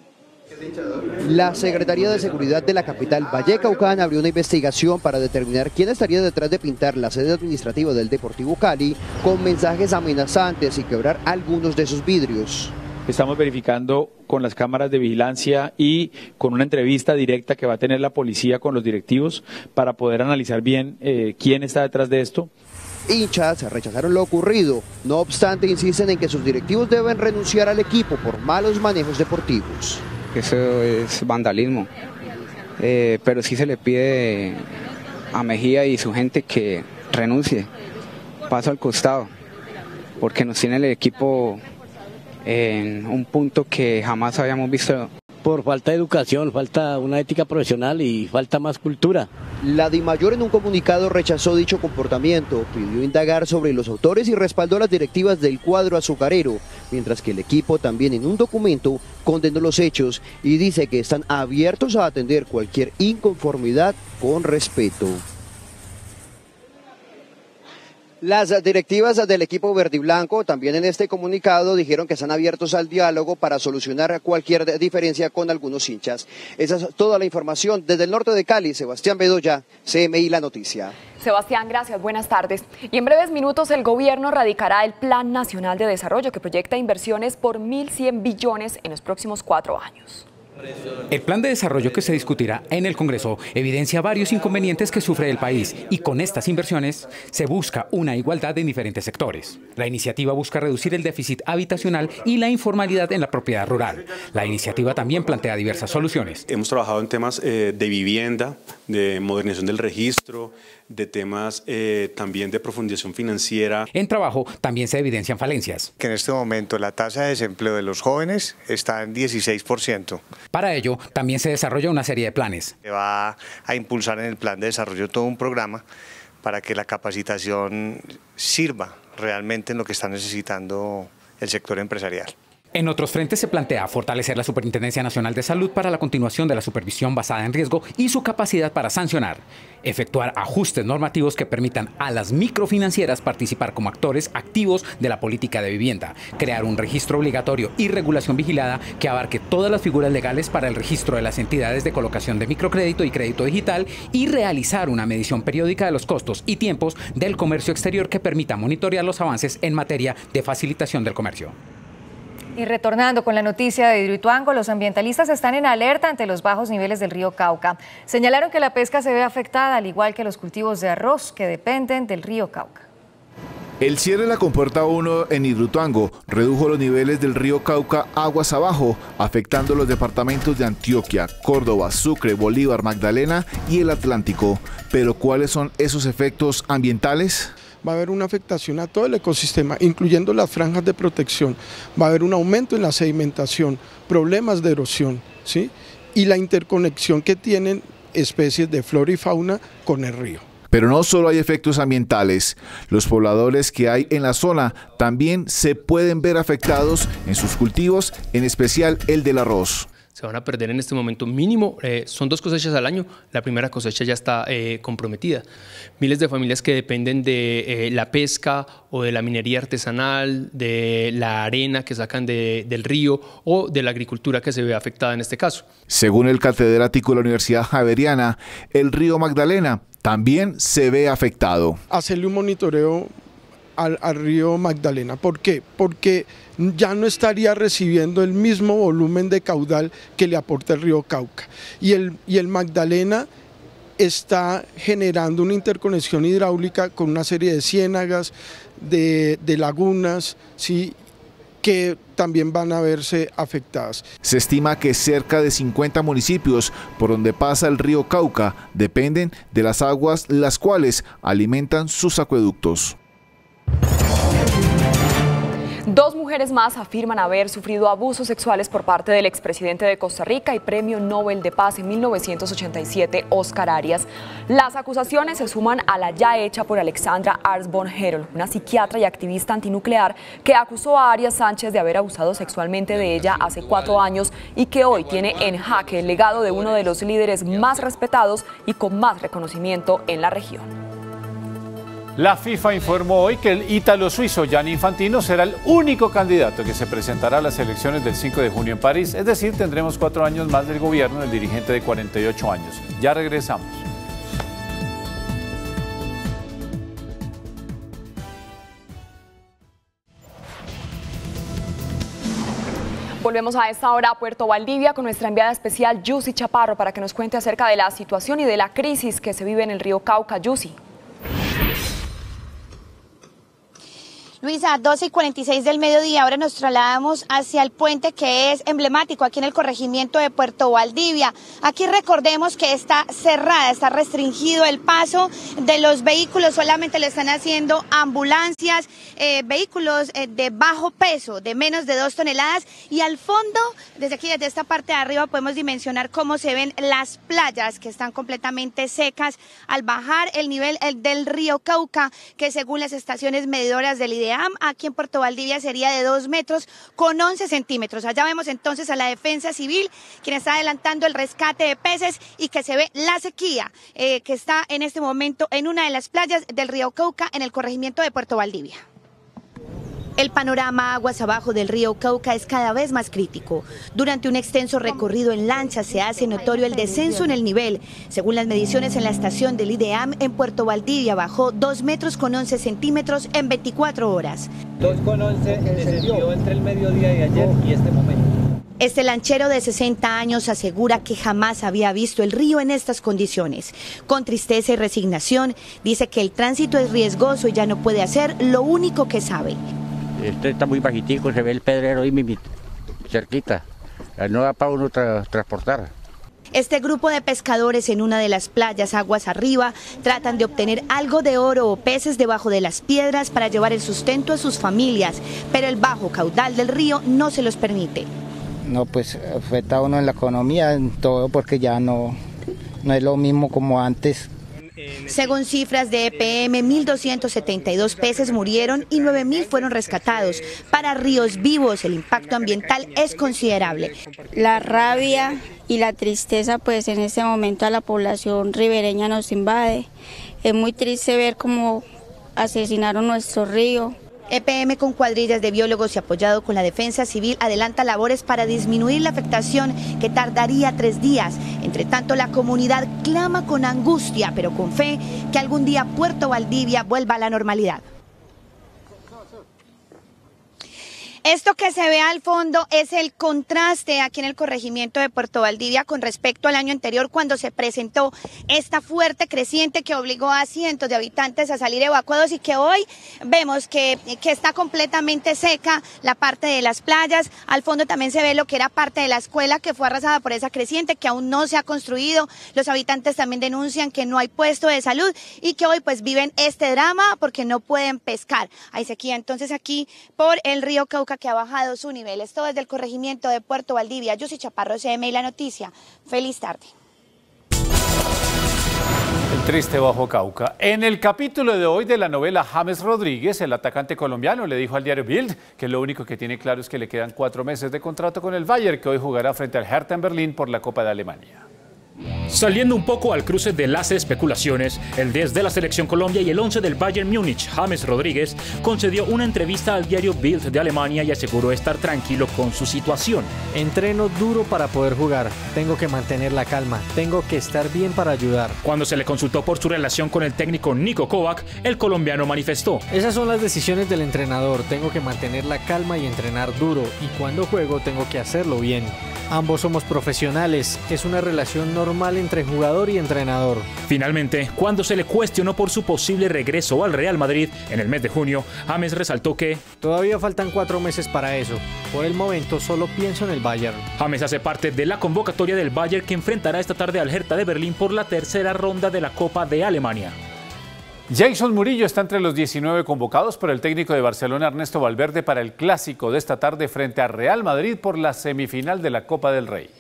La Secretaría de Seguridad de la capital Vallecaucana abrió una investigación para determinar quién estaría detrás de pintar la sede administrativa del Deportivo Cali con mensajes amenazantes y quebrar algunos de sus vidrios. Estamos verificando con las cámaras de vigilancia y con una entrevista directa que va a tener la policía con los directivos para poder analizar bien quién está detrás de esto. Hinchas rechazaron lo ocurrido, no obstante insisten en que sus directivos deben renunciar al equipo por malos manejos deportivos. Eso es vandalismo, pero sí se le pide a Mejía y su gente que renuncie, paso al costado, porque nos tiene el equipo en un punto que jamás habíamos visto. Por falta de educación, falta una ética profesional y falta más cultura. La DIMAYOR en un comunicado rechazó dicho comportamiento, pidió indagar sobre los autores y respaldó las directivas del cuadro azucarero, mientras que el equipo también en un documento condenó los hechos y dice que están abiertos a atender cualquier inconformidad con respeto. Las directivas del equipo verde y blanco también en este comunicado dijeron que están abiertos al diálogo para solucionar cualquier diferencia con algunos hinchas. Esa es toda la información. Desde el norte de Cali, Sebastián Bedoya, CMI La Noticia. Sebastián, gracias. Buenas tardes. Y en breves minutos el gobierno radicará el Plan Nacional de Desarrollo que proyecta inversiones por 1.100 billones en los próximos 4 años. El plan de desarrollo que se discutirá en el Congreso evidencia varios inconvenientes que sufre el país y con estas inversiones se busca una igualdad en diferentes sectores. La iniciativa busca reducir el déficit habitacional y la informalidad en la propiedad rural. La iniciativa también plantea diversas soluciones. Hemos trabajado en temas de vivienda, de modernización del registro, de temas también de profundización financiera. En trabajo también se evidencian falencias. Que en este momento la tasa de desempleo de los jóvenes está en 16%. Para ello también se desarrolla una serie de planes. Se va a impulsar en el plan de desarrollo todo un programa para que la capacitación sirva realmente en lo que está necesitando el sector empresarial. En otros frentes se plantea fortalecer la Superintendencia Nacional de Salud para la continuación de la supervisión basada en riesgo y su capacidad para sancionar, efectuar ajustes normativos que permitan a las microfinancieras participar como actores activos de la política de vivienda, crear un registro obligatorio y regulación vigilada que abarque todas las figuras legales para el registro de las entidades de colocación de microcrédito y crédito digital y realizar una medición periódica de los costos y tiempos del comercio exterior que permita monitorear los avances en materia de facilitación del comercio. Y retornando con la noticia de Hidroituango, los ambientalistas están en alerta ante los bajos niveles del río Cauca. Señalaron que la pesca se ve afectada, al igual que los cultivos de arroz que dependen del río Cauca. El cierre de la compuerta 1 en Hidroituango redujo los niveles del río Cauca aguas abajo, afectando los departamentos de Antioquia, Córdoba, Sucre, Bolívar, Magdalena y el Atlántico. Pero ¿cuáles son esos efectos ambientales? Va a haber una afectación a todo el ecosistema, incluyendo las franjas de protección. Va a haber un aumento en la sedimentación, problemas de erosión, ¿sí? Y la interconexión que tienen especies de flora y fauna con el río. Pero no solo hay efectos ambientales, los pobladores que hay en la zona también se pueden ver afectados en sus cultivos, en especial el del arroz. Se van a perder en este momento mínimo, son 2 cosechas al año, la primera cosecha ya está comprometida. Miles de familias que dependen de la pesca o de la minería artesanal, de la arena que sacan del río o de la agricultura que se ve afectada en este caso. Según el catedrático de la Universidad Javeriana, el río Magdalena también se ve afectado. Hacerle un monitoreo al río Magdalena. ¿Por qué? Porque ya no estaría recibiendo el mismo volumen de caudal que le aporta el río Cauca. Y el Magdalena está generando una interconexión hidráulica con una serie de ciénagas, de lagunas, ¿sí?, que también van a verse afectadas. Se estima que cerca de 50 municipios por donde pasa el río Cauca dependen de las aguas, las cuales alimentan sus acueductos. 2 mujeres más afirman haber sufrido abusos sexuales por parte del expresidente de Costa Rica y Premio Nobel de Paz en 1987, Oscar Arias. Las acusaciones se suman a la ya hecha por Alexandra Arsborn-Herold, una psiquiatra y activista antinuclear que acusó a Arias Sánchez de haber abusado sexualmente de ella hace 4 años y que hoy tiene en jaque el legado de uno de los líderes más respetados y con más reconocimiento en la región. La FIFA informó hoy que el ítalo-suizo Gianni Infantino será el único candidato que se presentará a las elecciones del 5 de junio en París. Es decir, tendremos 4 años más del gobierno del dirigente de 48 años. Ya regresamos. Volvemos a esta hora a Puerto Valdivia con nuestra enviada especial Yusi Chaparro para que nos cuente acerca de la situación y de la crisis que se vive en el río Cauca. Yusi. Luisa, 12:46 del mediodía, ahora nos trasladamos hacia el puente que es emblemático aquí en el corregimiento de Puerto Valdivia. Aquí recordemos que está cerrada, está restringido el paso de los vehículos, solamente lo están haciendo ambulancias, vehículos de bajo peso, de menos de 2 toneladas. Y al fondo, desde aquí, desde esta parte de arriba, podemos dimensionar cómo se ven las playas que están completamente secas al bajar el nivel del río Cauca, que según las estaciones medidoras del IDEAM, aquí en Puerto Valdivia sería de 2 metros con 11 centímetros. Allá vemos entonces a la Defensa Civil, quien está adelantando el rescate de peces y que se ve la sequía que está en este momento en una de las playas del río Cauca en el corregimiento de Puerto Valdivia. El panorama aguas abajo del río Cauca es cada vez más crítico. Durante un extenso recorrido en lancha se hace notorio el descenso en el nivel. Según las mediciones en la estación del IDEAM, en Puerto Valdivia bajó 2 metros con 11 centímetros en 24 horas. 2,11 descendió entre el mediodía de ayer y este momento. Este lanchero de 60 años asegura que jamás había visto el río en estas condiciones. Con tristeza y resignación, dice que el tránsito es riesgoso y ya no puede hacer lo único que sabe. Este está muy bajitico, se ve el pedrero ahí cerquita, no da para uno transportar. Este grupo de pescadores en una de las playas aguas arriba tratan de obtener algo de oro o peces debajo de las piedras para llevar el sustento a sus familias, pero el bajo caudal del río no se los permite. No, pues afecta a uno en la economía, en todo, porque ya no es lo mismo como antes. Según cifras de EPM, 1.272 peces murieron y 9.000 fueron rescatados. Para ríos vivos el impacto ambiental es considerable. La rabia y la tristeza pues en este momento a la población ribereña nos invade. Es muy triste ver cómo asesinaron nuestro río. EPM con cuadrillas de biólogos y apoyado con la Defensa Civil adelanta labores para disminuir la afectación que tardaría 3 días. Entre tanto, la comunidad clama con angustia, pero con fe, que algún día Puerto Valdivia vuelva a la normalidad. Esto que se ve al fondo es el contraste aquí en el corregimiento de Puerto Valdivia con respecto al año anterior, cuando se presentó esta fuerte creciente que obligó a cientos de habitantes a salir evacuados y que hoy vemos que está completamente seca la parte de las playas. Al fondo también se ve lo que era parte de la escuela que fue arrasada por esa creciente, que aún no se ha construido. Los habitantes también denuncian que no hay puesto de salud y que hoy pues viven este drama porque no pueden pescar. Hay sequía entonces aquí por el río Cauca, que ha bajado su nivel. Esto desde el corregimiento de Puerto Valdivia. Yusi Chaparro, CMI La Noticia. Feliz tarde. El triste bajo Cauca. En el capítulo de hoy de la novela James Rodríguez, el atacante colombiano le dijo al diario Bild que lo único que tiene claro es que le quedan 4 meses de contrato con el Bayern, que hoy jugará frente al Hertha en Berlín por la Copa de Alemania. Saliendo un poco al cruce de las especulaciones, el 10 de la Selección Colombia y el 11 del Bayern Múnich, James Rodríguez, concedió una entrevista al diario Bild de Alemania y aseguró estar tranquilo con su situación. Entreno duro para poder jugar, tengo que mantener la calma, tengo que estar bien para ayudar. Cuando se le consultó por su relación con el técnico Niko Kovac, el colombiano manifestó: esas son las decisiones del entrenador, tengo que mantener la calma y entrenar duro, y cuando juego tengo que hacerlo bien. Ambos somos profesionales, es una relación normal entre jugador y entrenador. Finalmente, cuando se le cuestionó por su posible regreso al Real Madrid en el mes de junio, James resaltó que todavía faltan 4 meses para eso. Por el momento solo pienso en el Bayern. James hace parte de la convocatoria del Bayern, que enfrentará esta tarde al Hertha de Berlín por la tercera ronda de la Copa de Alemania. Jason Murillo está entre los 19 convocados por el técnico de Barcelona, Ernesto Valverde, para el clásico de esta tarde frente a Real Madrid por la semifinal de la Copa del Rey.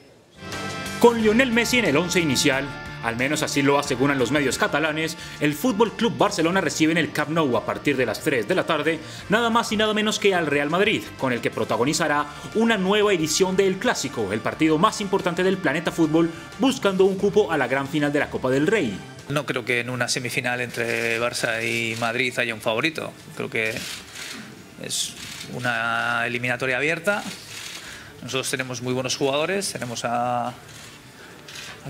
Con Lionel Messi en el 11 inicial, al menos así lo aseguran los medios catalanes, el Fútbol Club Barcelona recibe en el Camp Nou a partir de las 3 de la tarde nada más y nada menos que al Real Madrid, con el que protagonizará una nueva edición del Clásico, el partido más importante del planeta fútbol, buscando un cupo a la gran final de la Copa del Rey. No creo que en una semifinal entre Barça y Madrid haya un favorito. Creo que es una eliminatoria abierta. Nosotros tenemos muy buenos jugadores, tenemos a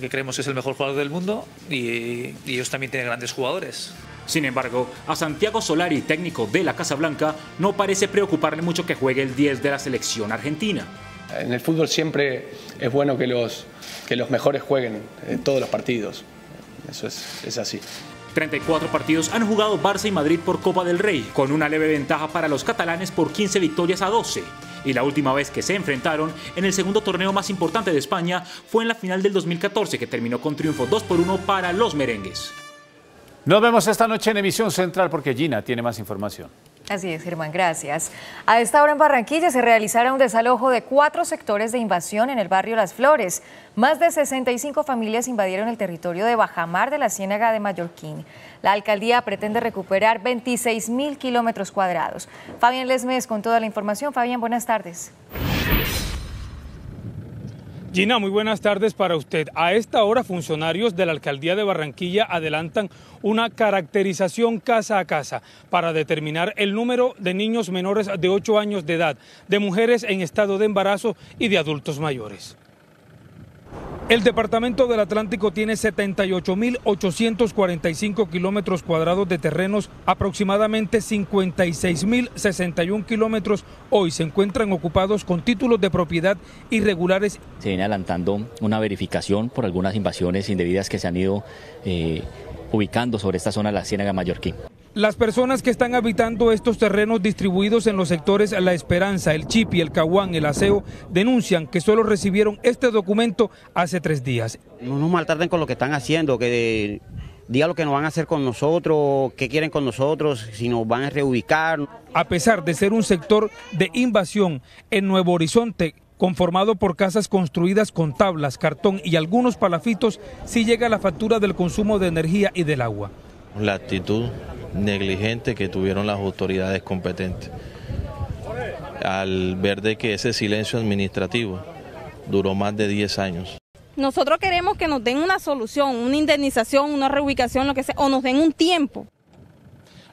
que creemos que es el mejor jugador del mundo y ellos también tienen grandes jugadores. Sin embargo, a Santiago Solari, técnico de la Casa Blanca, no parece preocuparle mucho que juegue el 10 de la selección argentina. En el fútbol siempre es bueno que los mejores jueguen todos los partidos. Eso es así. 34 partidos han jugado Barça y Madrid por Copa del Rey, con una leve ventaja para los catalanes por 15 victorias a 12. Y la última vez que se enfrentaron en el segundo torneo más importante de España fue en la final del 2014, que terminó con triunfo 2-1 para los merengues. Nos vemos esta noche en Emisión Central porque Gina tiene más información. Así es, Germán, gracias. A esta hora en Barranquilla se realizará un desalojo de 4 sectores de invasión en el barrio Las Flores. Más de 65 familias invadieron el territorio de Bajamar de la Ciénaga de Mallorquín. La alcaldía pretende recuperar 26.000 kilómetros cuadrados. Fabián Lesmes con toda la información. Fabián, buenas tardes. Gina, muy buenas tardes para usted. A esta hora, funcionarios de la Alcaldía de Barranquilla adelantan una caracterización casa a casa para determinar el número de niños menores de 8 años de edad, de mujeres en estado de embarazo y de adultos mayores. El Departamento del Atlántico tiene 78.845 kilómetros cuadrados de terrenos, aproximadamente 56.061 kilómetros hoy se encuentran ocupados con títulos de propiedad irregulares. Se viene adelantando una verificación por algunas invasiones indebidas que se han ido ubicando sobre esta zona de la Ciénaga Mallorquín. Las personas que están habitando estos terrenos distribuidos en los sectores La Esperanza, El Chipi, El Caguán, El Aseo, denuncian que solo recibieron este documento hace 3 días. No nos maltraten con lo que están haciendo, que digan lo que nos van a hacer con nosotros, qué quieren con nosotros, si nos van a reubicar. A pesar de ser un sector de invasión en Nuevo Horizonte, conformado por casas construidas con tablas, cartón y algunos palafitos, sí llega la factura del consumo de energía y del agua. La actitud negligente que tuvieron las autoridades competentes al ver de que ese silencio administrativo duró más de 10 años. Nosotros queremos que nos den una solución, una indemnización, una reubicación, lo que sea, o nos den un tiempo.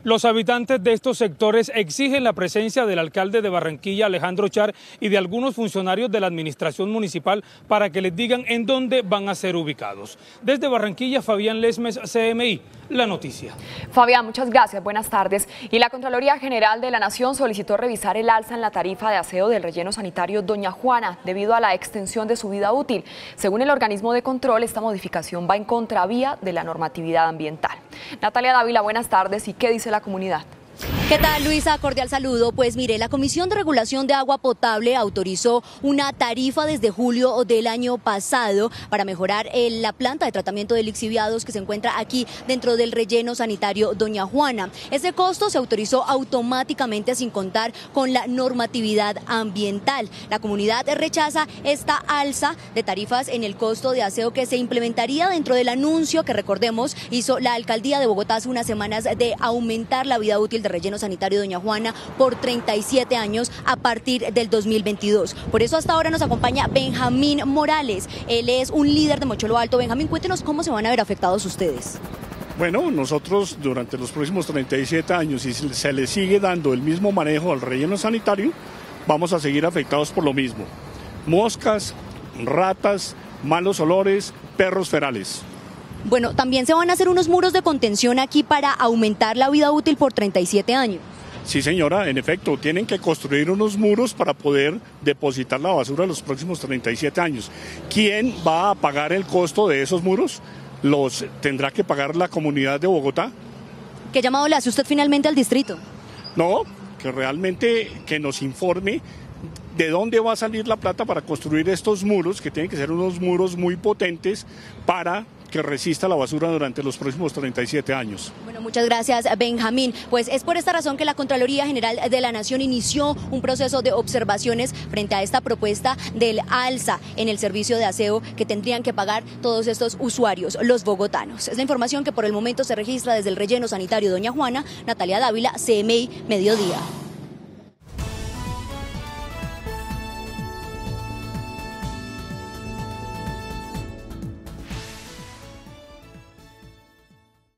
Los habitantes de estos sectores exigen la presencia del alcalde de Barranquilla, Alejandro Char, y de algunos funcionarios de la administración municipal para que les digan en dónde van a ser ubicados. Desde Barranquilla, Fabián Lesmes, CMI, La Noticia. Fabián, muchas gracias, buenas tardes. Y la Contraloría General de la Nación solicitó revisar el alza en la tarifa de aseo del relleno sanitario Doña Juana debido a la extensión de su vida útil. Según el organismo de control, esta modificación va en contravía de la normatividad ambiental. Natalia Dávila, buenas tardes. ¿Y qué dice la comunidad? ¿Qué tal, Luisa? Cordial saludo. Pues mire, la Comisión de Regulación de Agua Potable autorizó una tarifa desde julio del año pasado para mejorar la planta de tratamiento de lixiviados que se encuentra aquí dentro del relleno sanitario Doña Juana. Ese costo se autorizó automáticamente sin contar con la normatividad ambiental. La comunidad rechaza esta alza de tarifas en el costo de aseo que se implementaría dentro del anuncio que, recordemos, hizo la Alcaldía de Bogotá hace unas semanas de aumentar la vida útil del relleno sanitario Doña Juana por 37 años a partir del 2022. Por eso hasta ahora nos acompaña Benjamín Morales. Él es un líder de Mochuelo Alto. Benjamín, cuéntenos cómo se van a ver afectados ustedes. Bueno, nosotros durante los próximos 37 años, si se le sigue dando el mismo manejo al relleno sanitario, vamos a seguir afectados por lo mismo. Moscas, ratas, malos olores, perros ferales. Bueno, también se van a hacer unos muros de contención aquí para aumentar la vida útil por 37 años. Sí, señora, en efecto, tienen que construir unos muros para poder depositar la basura los próximos 37 años. ¿Quién va a pagar el costo de esos muros? ¿Los tendrá que pagar la comunidad de Bogotá? ¿Qué llamado le hace usted finalmente al distrito? No, que realmente que nos informe de dónde va a salir la plata para construir estos muros, que tienen que ser unos muros muy potentes para que resista la basura durante los próximos 37 años. Bueno, muchas gracias, Benjamín. Pues es por esta razón que la Contraloría General de la Nación inició un proceso de observaciones frente a esta propuesta del alza en el servicio de aseo que tendrían que pagar todos estos usuarios, los bogotanos. Es la información que por el momento se registra desde el relleno sanitario Doña Juana. Natalia Dávila, CMI Mediodía.